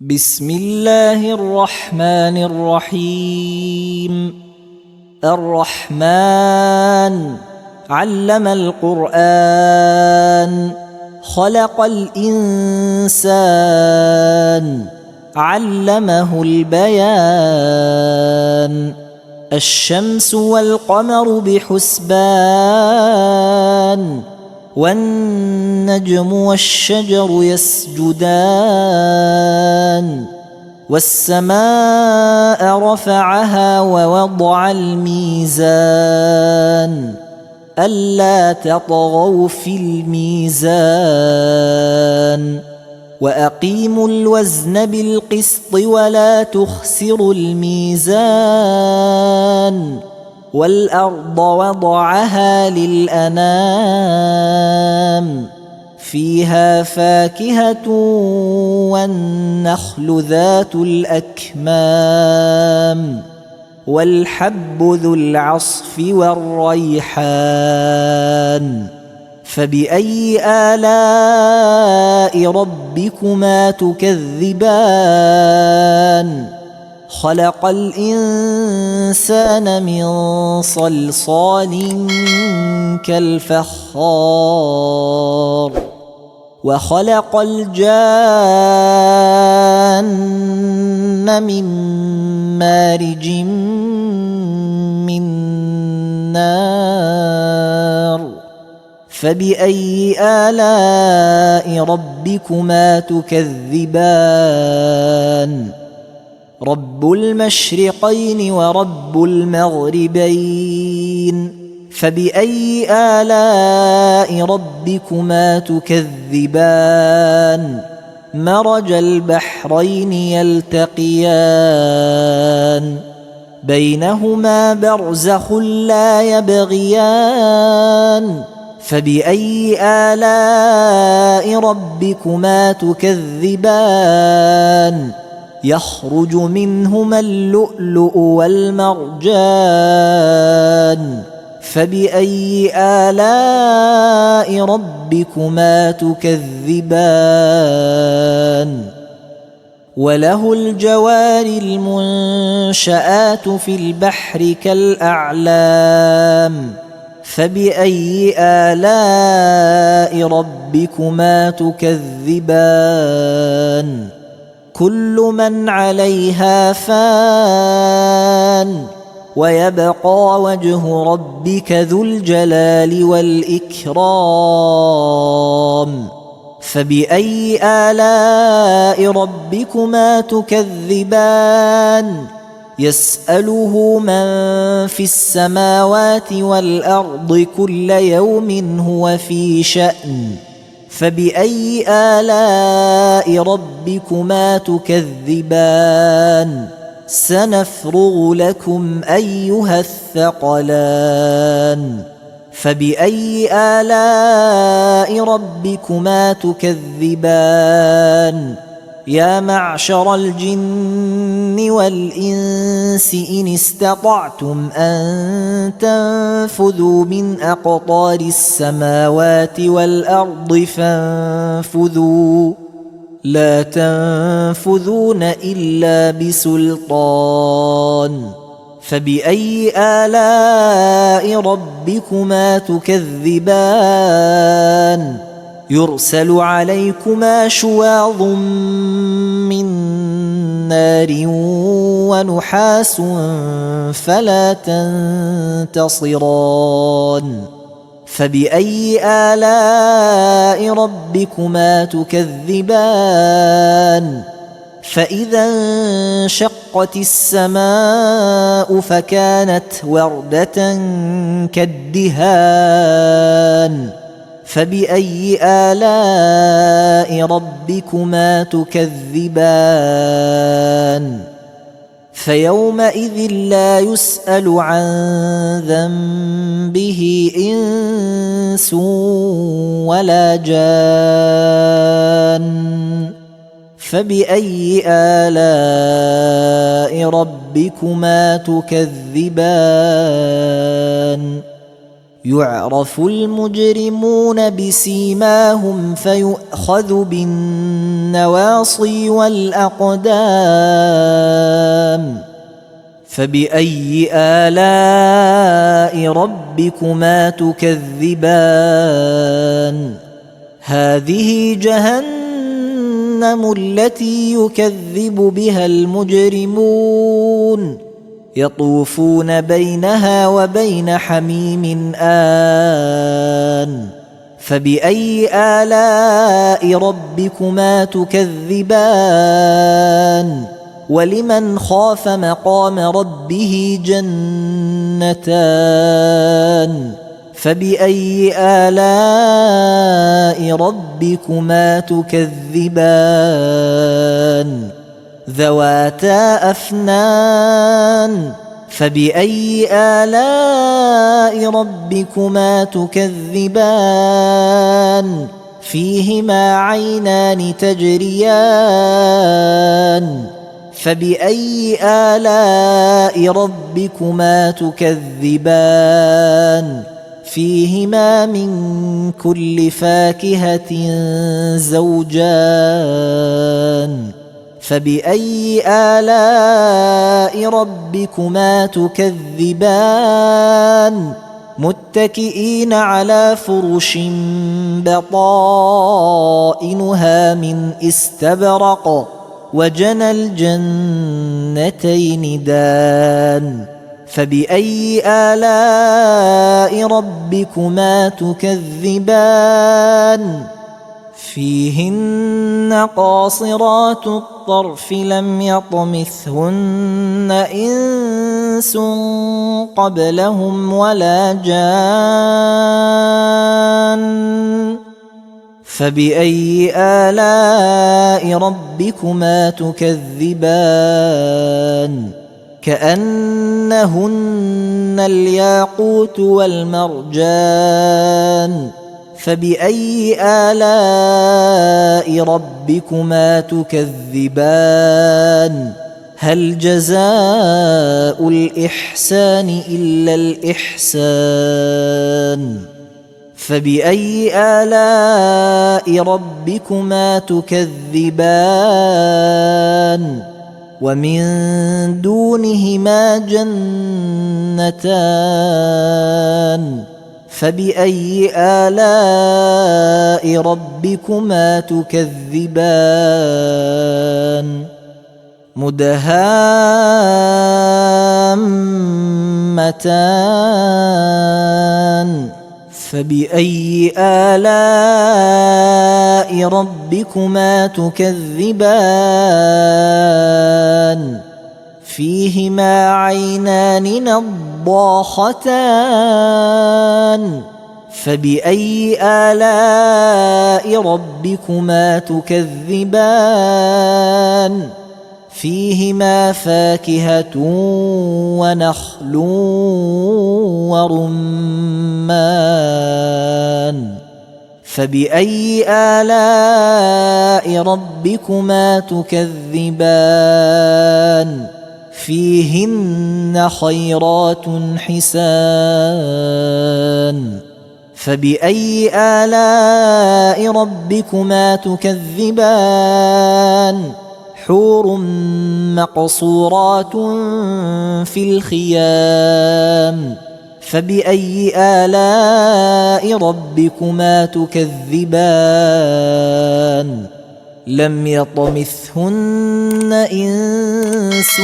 بسم الله الرحمن الرحيم. الرحمن علم القرآن، خلق الإنسان، علمه البيان. الشمس والقمر بحسبان، والنجم والشجر يسجدان. والسماء رفعها ووضع الميزان، ألا تطغوا في الميزان. وأقيموا الوزن بالقسط ولا تخسروا الميزان. والأرض وضعها للأنام، فيها فاكهة والنخل ذات الأكمام، والحب ذو العصف والريحان. فبأي آلاء ربكما تكذبان؟ خلق الإنسان من صلصال كالفخار، وخلق الجان من مارج من نار. فبأي آلاء ربكما تكذبان؟ رب المشرقين ورب المغربين، فبأي آلاء ربكما تكذبان؟ مرج البحرين يلتقيان، بينهما برزخ لا يبغيان. فبأي آلاء ربكما تكذبان؟ يخرج منهما اللؤلؤ والمرجان. فبأي آلاء ربكما تكذبان؟ وله الجوار المنشآت في البحر كالأعلام. فبأي آلاء ربكما تكذبان؟ كل من عليها فان، ويبقى وجه ربك ذو الجلال والإكرام. فبأي آلاء ربكما تكذبان؟ يسأله من في السماوات والأرض كل يوم هو في شأن. فبأي آلاء ربكما تكذبان؟ سنفرغ لكم أيها الثقلان. فبأي آلاء ربكما تكذبان؟ يا معشر الجن والإنس إن استطعتم أن تنفذوا من أقطار السماوات والأرض فانفذوا، لا تنفذون إلا بسلطان. فبأي آلاء ربكما تكذبان؟ يرسل عليكما شواظ من نار ونحاس فلا تنتصران. فبأي آلاء ربكما تكذبان؟ فإذا انشقت السماء فكانت وردة كالدهان. فبأي آلاء ربكما تكذبان؟ فيومئذ لا يسأل عن ذنبه إنس ولا جان. فبأي آلاء ربكما تكذبان؟ يعرف المجرمون بسيماهم فيؤخذ بالنواصي والأقدام فبأي آلاء ربكما تكذبان هذه جهنم التي يكذب بها المجرمون يطوفون بينها وبين حميم آن فبأي آلاء ربكما تكذبان ولمن خاف مقام ربه جنتان فبأي آلاء ربكما تكذبان ذواتا أفنان فبأي آلاء ربكما تكذبان فيهما عينان تجريان فبأي آلاء ربكما تكذبان فيهما من كل فاكهة زوجان فبأي آلاء ربكما تكذبان متكئين على فرش بطائنها من استبرق وجنى الجنتين دان فبأي آلاء ربكما تكذبان فيهن قاصرات الطرف لم يطمثهن إنس قبلهم ولا جان فبأي آلاء ربكما تكذبان كأنهن الياقوت والمرجان فبأي آلاء ربكما تكذبان هل جزاء الإحسان إلا الإحسان فبأي آلاء ربكما تكذبان ومن دونهما جنتان فبأي آلاء ربكما تكذبان مدهامتان فبأي آلاء ربكما تكذبان فيهما عينان نضاختان فبأي آلاء ربكما تكذبان فيهما فاكهة ونخل ورمان فبأي آلاء ربكما تكذبان فيهن خيرات حسان فبأي آلاء ربكما تكذبان حور مقصورات في الخيام فبأي آلاء ربكما تكذبان لم يطمثهن إنس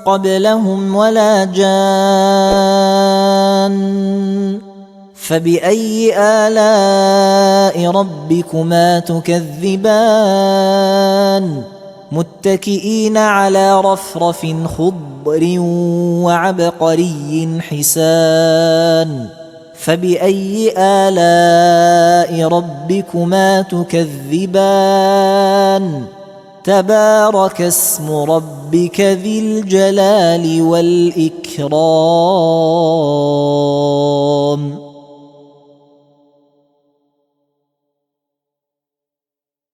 قبلهم ولا جان فبأي آلاء ربكما تكذبان متكئين على رفرف خضر وعبقري حسان فبأي آلاء ربكما تكذبان تبارك اسم ربك ذي الجلال والإكرام